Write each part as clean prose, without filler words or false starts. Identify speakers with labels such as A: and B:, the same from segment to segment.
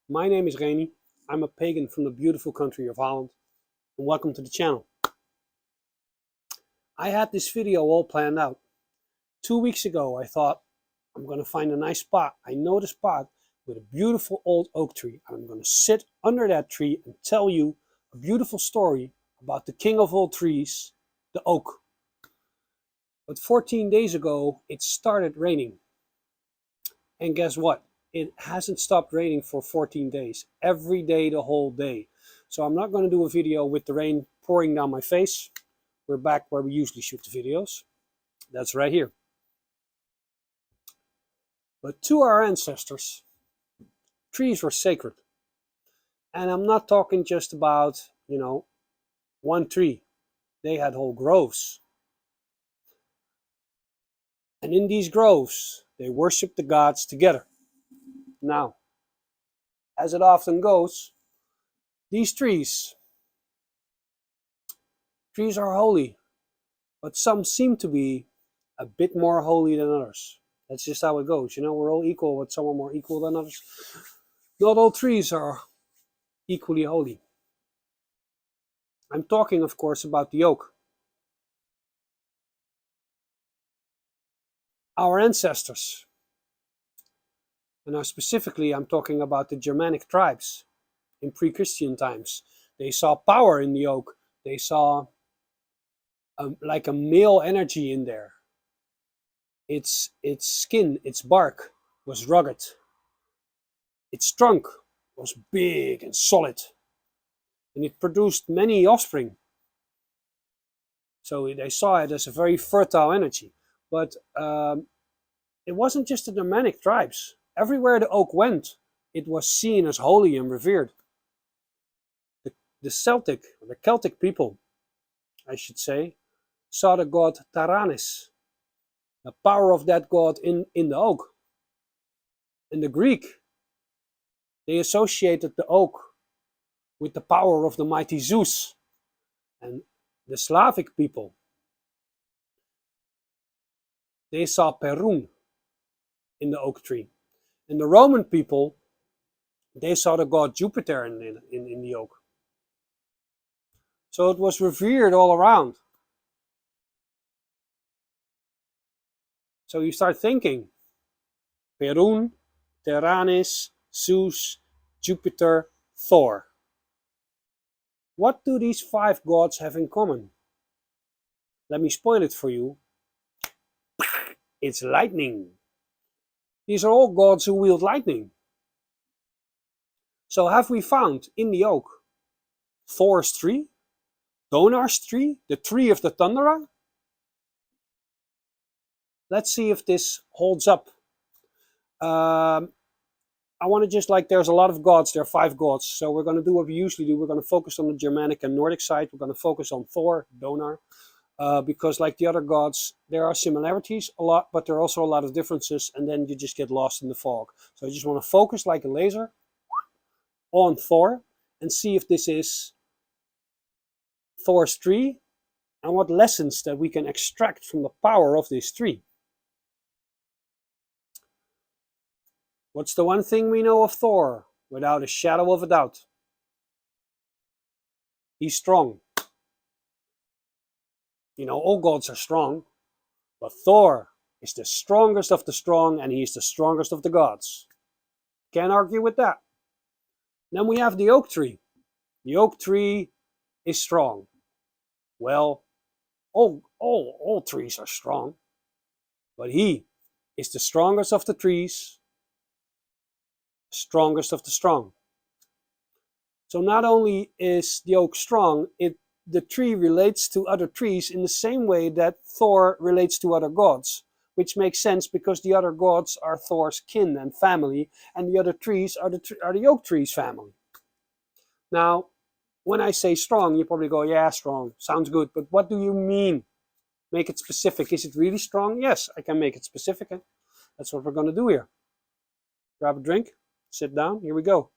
A: My name is Reni. I'm a pagan from the beautiful country of Holland, and welcome to the channel. I had this video all planned out. 2 weeks ago I thought I'm going to find a nice spot. I know the spot with a beautiful old oak tree. I'm going to sit under that tree and tell you a beautiful story about the king of all trees, the oak. But 14 days ago it started raining. And guess what? It hasn't stopped raining for 14 days. Every day, the whole day. So I'm not going to do a video with the rain pouring down my face. We're back where we usually shoot the videos. That's right here. But to our ancestors, trees were sacred. And I'm not talking just about, one tree. They had whole groves. And in these groves, they worshipped the gods together. Now, as it often goes, these trees are holy, but some seem to be a bit more holy than others. That's just how it goes. We're all equal, but some are more equal than others. Not all trees are equally holy. I'm talking, of course, about the oak. Our ancestors, and now specifically I'm talking about the Germanic tribes in pre-Christian times. They saw power in the oak. They saw like a male energy in there. Its skin, its bark was rugged. Its trunk was big and solid. And it produced many offspring. So they saw it as a very fertile energy. But it wasn't just the Germanic tribes. Everywhere the oak went, it was seen as holy and revered. The Celtic people, I should say, saw the god Taranis, the power of that god in the oak. And the Greek, they associated the oak with the power of the mighty Zeus. And the Slavic people, they saw Perun in the oak tree. And the Roman people, they saw the god Jupiter in the oak. So it was revered all around. So you start thinking, Perun, Taranis, Zeus, Jupiter, Thor. What do these 5 gods have in common? Let me spoil it for you. It's lightning. These are all gods who wield lightning. So have we found in the oak Thor's tree, Donar's tree, the tree of the thunderer? Let's see if this holds up. I want to just there's a lot of gods, there are 5 gods. So we're going to do what we usually do. We're going to focus on the Germanic and Nordic side. We're going to focus on Thor, Donar, because like the other gods, there are similarities a lot, but there are also a lot of differences, and then you just get lost in the fog. So I just want to focus like a laser on Thor and see if this is Thor's tree and what lessons that we can extract from the power of this tree. What's the one thing we know of Thor without a shadow of a doubt? He's strong. All gods are strong, but Thor is the strongest of the strong, and he's the strongest of the gods. Can't argue with that. Then we have the oak tree. The oak tree is strong. Well, all trees are strong, but he is the strongest of the trees, strongest of the strong. So not only is the oak strong, the tree relates to other trees in the same way that Thor relates to other gods, which makes sense because the other gods are Thor's kin and family, and the other trees are the oak tree's family. Now, when I say strong, you probably go, yeah, strong, sounds good, but what do you mean? Make it specific. Is it really strong? Yes, I can make it specific. That's what we're going to do here. Grab a drink, sit down, here we go.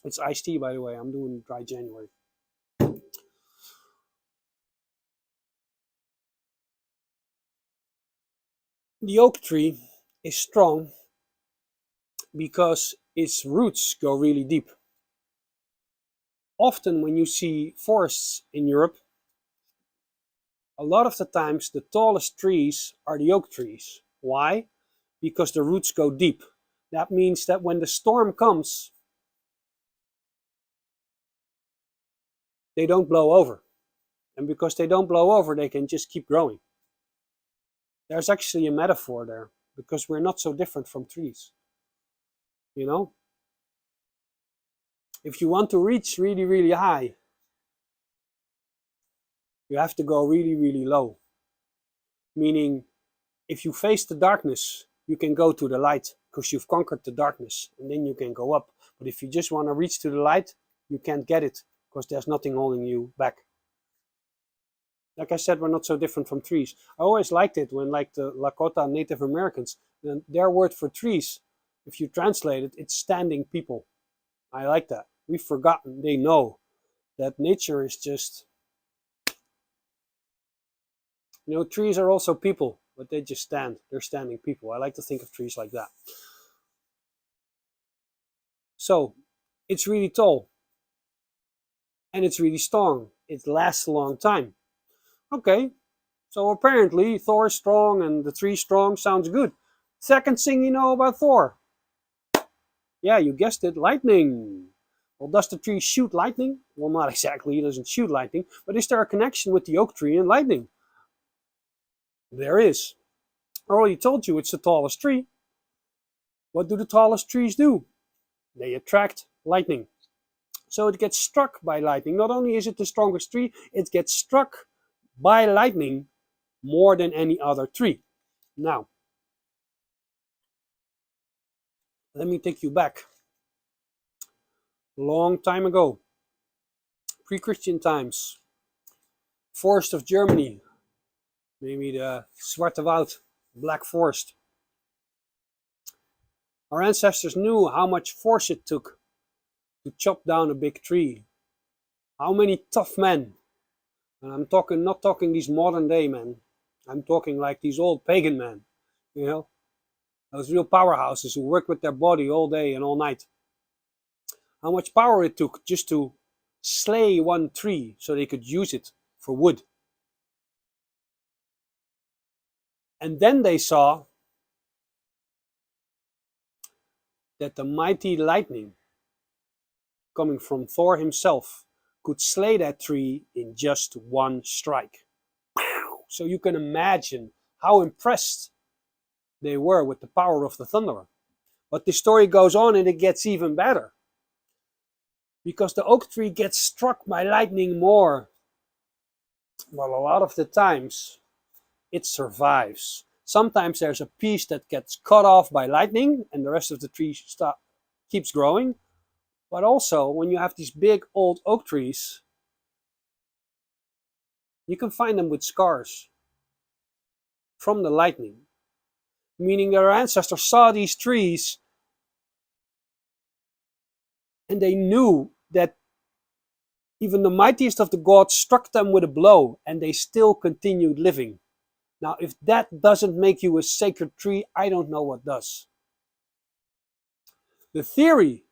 A: It's iced tea, by the way. I'm doing dry January. The oak tree is strong because its roots go really deep. Often when you see forests in Europe, a lot of the times the tallest trees are the oak trees. Why? Because the roots go deep. That means that when the storm comes, they don't blow over. And because they don't blow over, they can just keep growing. There's actually a metaphor there, because we're not so different from trees. You know? If you want to reach really, really high, you have to go really, really low. Meaning, if you face the darkness, you can go to the light because you've conquered the darkness, and then you can go up. But if you just want to reach to the light, you can't get it because there's nothing holding you back. Like I said, we're not so different from trees. I always liked it when, like, the Lakota Native Americans, their word for trees, if you translate it, it's standing people. I like that. We've forgotten, they know that nature is just, trees are also people, but they just stand. They're standing people. I like to think of trees like that. So, it's really tall. And it's really strong. It lasts a long time. Okay, so apparently Thor is strong and the tree strong, sounds good. Second thing you know about Thor. Yeah, you guessed it, lightning. Well, does the tree shoot lightning? Well, not exactly, it doesn't shoot lightning, but is there a connection with the oak tree and lightning? There is. I already told you it's the tallest tree. What do the tallest trees do? They attract lightning. So it gets struck by lightning. Not only is it the strongest tree, it gets struck by lightning more than any other tree. Now, let me take you back. Long time ago, pre-Christian times, forest of Germany, maybe the Zwarte Woud, Black Forest. Our ancestors knew how much force it took to chop down a big tree. How many tough men, and I'm talking, not talking these modern day men, I'm talking like these old pagan men, those real powerhouses who work with their body all day and all night. How much power it took just to slay one tree so they could use it for wood. And then they saw that the mighty lightning coming from Thor himself could slay that tree in just one strike. So you can imagine how impressed they were with the power of the thunderer. But the story goes on and it gets even better. Because the oak tree gets struck by lightning more. Well, a lot of the times it survives. Sometimes there's a piece that gets cut off by lightning and the rest of the tree keeps growing. But also, when you have these big old oak trees, you can find them with scars from the lightning. Meaning their ancestors saw these trees and they knew that even the mightiest of the gods struck them with a blow and they still continued living. Now, if that doesn't make you a sacred tree, I don't know what does. The theory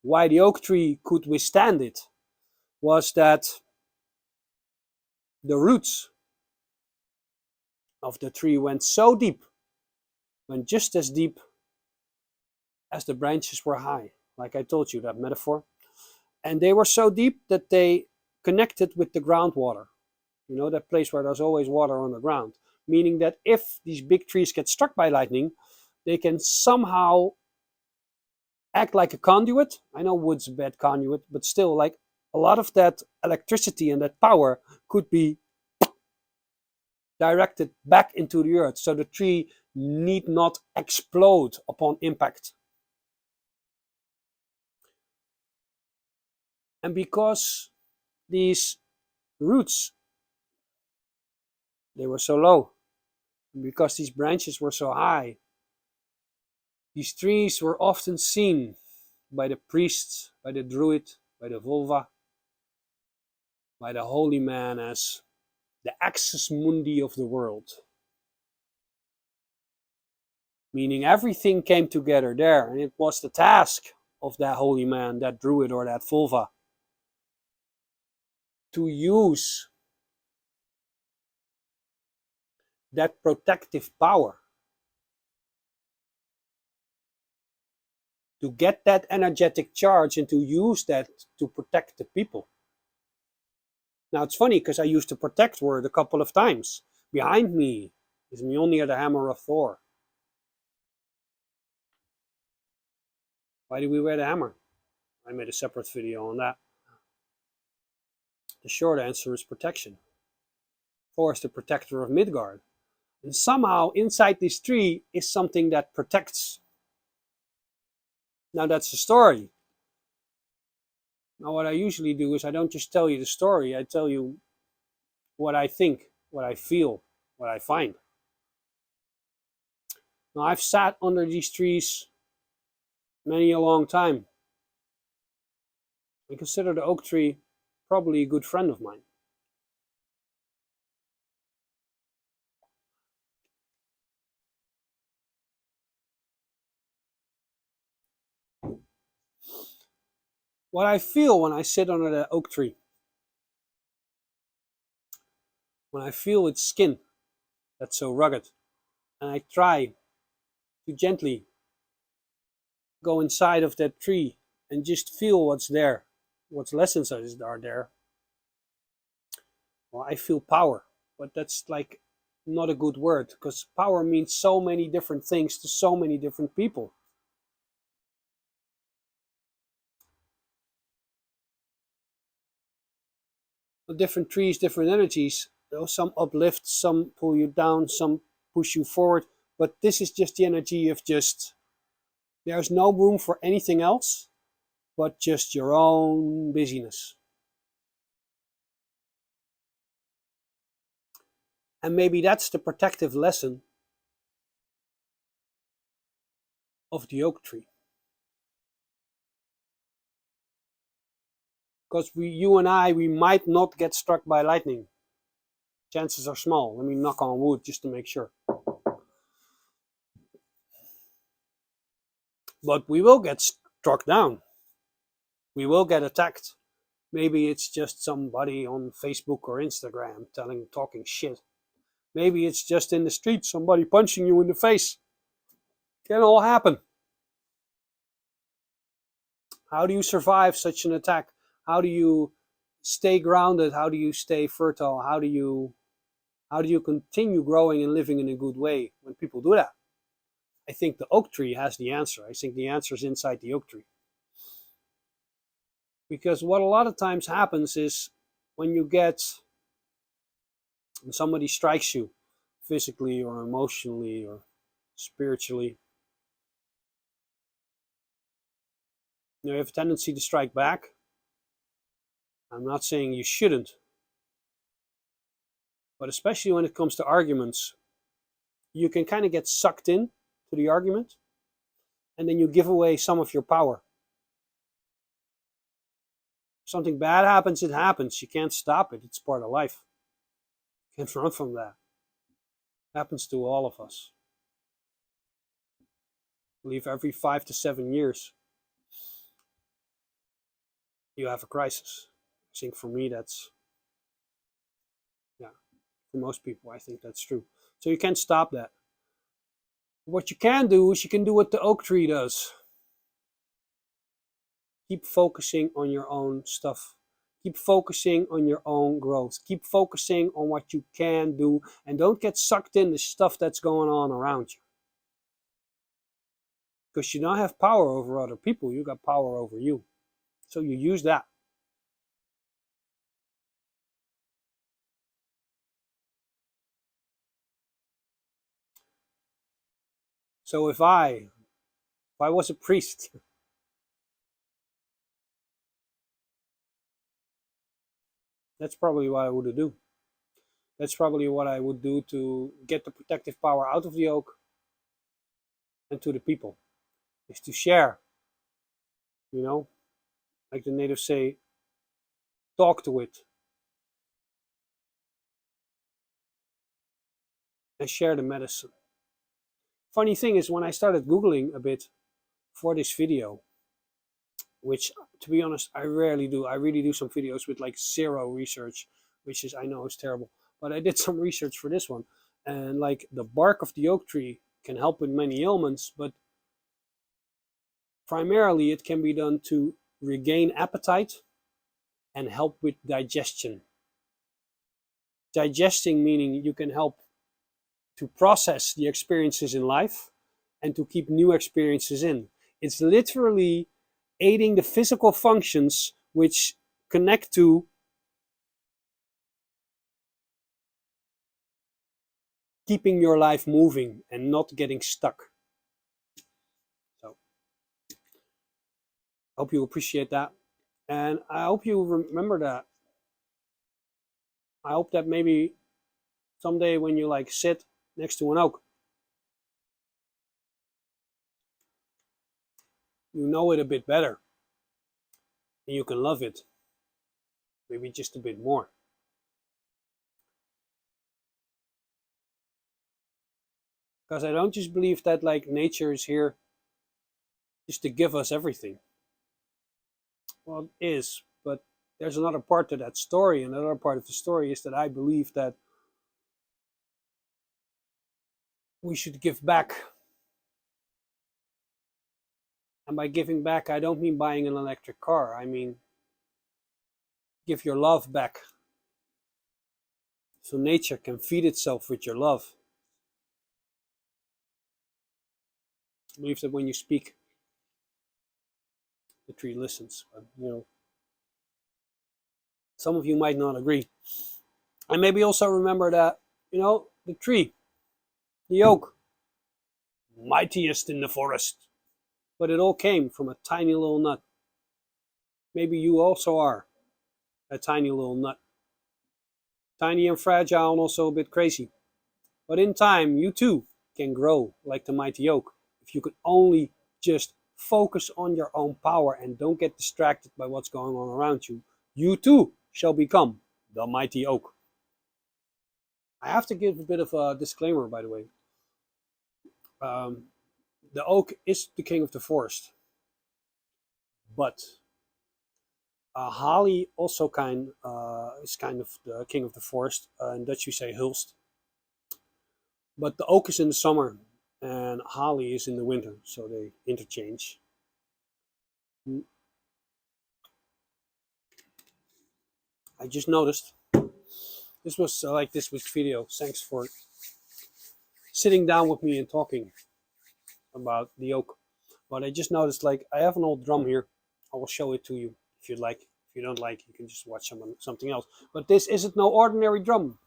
A: why the oak tree could withstand it was that the roots of the tree went so deep, went just as deep as the branches were high. Like I told you, that metaphor. And they were so deep that they connected with the groundwater. You know, that place where there's always water on the ground. Meaning that if these big trees get struck by lightning, they can somehow act like a conduit. I know wood's a bad conduit, but still, like, a lot of that electricity and that power could be directed back into the earth, so the tree need not explode upon impact. And because these roots, they were so low, and because these branches were so high, these trees were often seen by the priests, by the druid, by the vulva, by the holy man as the axis mundi of the world. meaning everything came together there, and it was the task of that holy man, that druid or that vulva, to use that protective power, to get that energetic charge and to use that to protect the people. Now it's funny because I used the protect word a couple of times. Behind me is Mjolnir, the hammer of Thor. Why do we wear the hammer? I made a separate video on that. The short answer is protection. Thor is the protector of Midgard. And somehow inside this tree is something that protects. Now that's the story. Now what I usually do is I don't just tell you the story, I tell you what I think, what I feel, what I find. Now I've sat under these trees many a long time. I consider the oak tree probably a good friend of mine. What I feel when I sit under the oak tree, when I feel its skin that's so rugged, and I try to gently go inside of that tree and just feel what's there, what lessons are there. Well, I feel power, but that's like not a good word, because power means so many different things to so many different people. Different trees, different energies. You know, some uplift, some pull you down, some push you forward. But this is just the energy of just, there's no room for anything else but just your own busyness. And maybe that's the protective lesson of the oak tree. Because you and I, we might not get struck by lightning. Chances are small. Let me knock on wood just to make sure. But we will get struck down. We will get attacked. Maybe it's just somebody on Facebook or Instagram talking shit. Maybe it's just in the street, somebody punching you in the face. Can all happen. How do you survive such an attack? How do you stay grounded? How do you stay fertile? How do you continue growing and living in a good way when people do that? I think the oak tree has the answer. I think the answer is inside the oak tree. Because what a lot of times happens is when somebody strikes you physically or emotionally or spiritually, you have a tendency to strike back. I'm not saying you shouldn't, but especially when it comes to arguments, you can kind of get sucked in to the argument, and then you give away some of your power. If something bad happens, it happens. You can't stop it. It's part of life. You can't run from that. It happens to all of us. I believe every 5 to 7 years, you have a crisis. I think for me, for most people, I think that's true. So you can't stop that. What you can do is you can do what the oak tree does. Keep focusing on your own stuff. Keep focusing on your own growth. Keep focusing on what you can do, and don't get sucked in the stuff that's going on around you. Because you don't have power over other people, you got power over you. So you use that. So if I was a priest, that's probably what I would do. That's probably what I would do to get the protective power out of the oak and to the people, is to share. You know, like the natives say, talk to it and share the medicine. Funny thing is, when I started Googling a bit for this video, which to be honest, I rarely do. I really do some videos with like zero research, which is, I know, is terrible. But I did some research for this one. And like the bark of the oak tree can help with many ailments, but primarily it can be done to regain appetite and help with digestion. Digesting meaning you can help to process the experiences in life and to keep new experiences in. It's literally aiding the physical functions which connect to keeping your life moving and not getting stuck. So, I hope you appreciate that. And I hope you remember that. I hope that maybe someday when you like sit next to an oak, you know it a bit better and you can love it maybe just a bit more. Because I don't just believe that like nature is here just to give us everything. Well, it is, but there's another part to that story, and another part of the story is that I believe that we should give back. And by giving back, I don't mean buying an electric car. I mean, give your love back. So nature can feed itself with your love. I believe that when you speak, the tree listens. But, you know, some of you might not agree. And maybe also remember that, you know, the tree, the oak, mightiest in the forest. But it all came from a tiny little nut. Maybe you also are a tiny little nut. Tiny and fragile and also a bit crazy. But in time, you too can grow like the mighty oak. If you could only just focus on your own power and don't get distracted by what's going on around you, you too shall become the mighty oak. I have to give a bit of a disclaimer, by the way. The oak is the king of the forest, but holly also is kind of the king of the forest. In Dutch we say hulst. But the oak is in the summer and holly is in the winter, so they interchange. I just noticed this was like this week's video. Thanks for sitting down with me and talking about the oak. But I just noticed, like, I have an old drum here. I will show it to you if you'd like. If you don't like, you can just watch something else. But this isn't no ordinary drum.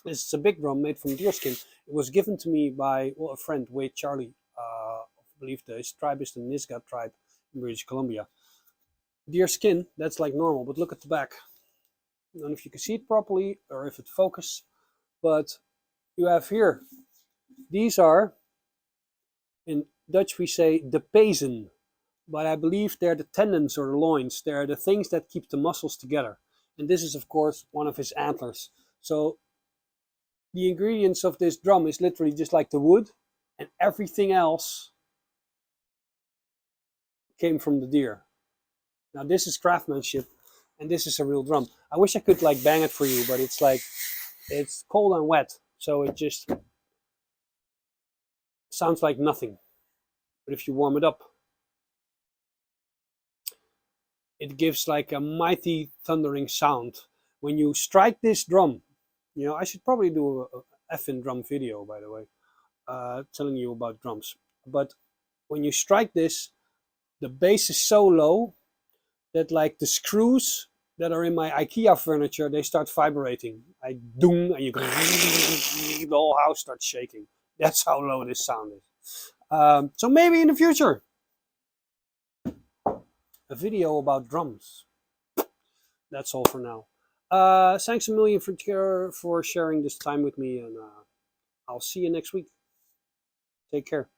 A: This is a big drum made from deerskin. It was given to me by a friend, Wade Charlie. I believe his tribe is the Nisga'a tribe in British Columbia. Deerskin, that's like normal, but look at the back. I don't know if you can see it properly or if it focuses, but you have here, these are, in Dutch we say de pezen, but I believe they're the tendons or the loins. They're the things that keep the muscles together. And this is, of course, one of his antlers. So the ingredients of this drum is literally just like the wood, and everything else came from the deer. Now this is craftsmanship, and this is a real drum. I wish I could like bang it for you, but it's like, it's cold and wet, so it just sounds like nothing. But if you warm it up, it gives like a mighty thundering sound. When you strike this drum, you know, I should probably do a effing drum video, by the way, telling you about drums. But when you strike this, the bass is so low that like the screws that are in my IKEA furniture, they start vibrating. I doom, and you go, the whole house starts shaking. That's how low this sound is. So maybe in the future, a video about drums. That's all for now. Thanks a million for sharing this time with me, and I'll see you next week. Take care.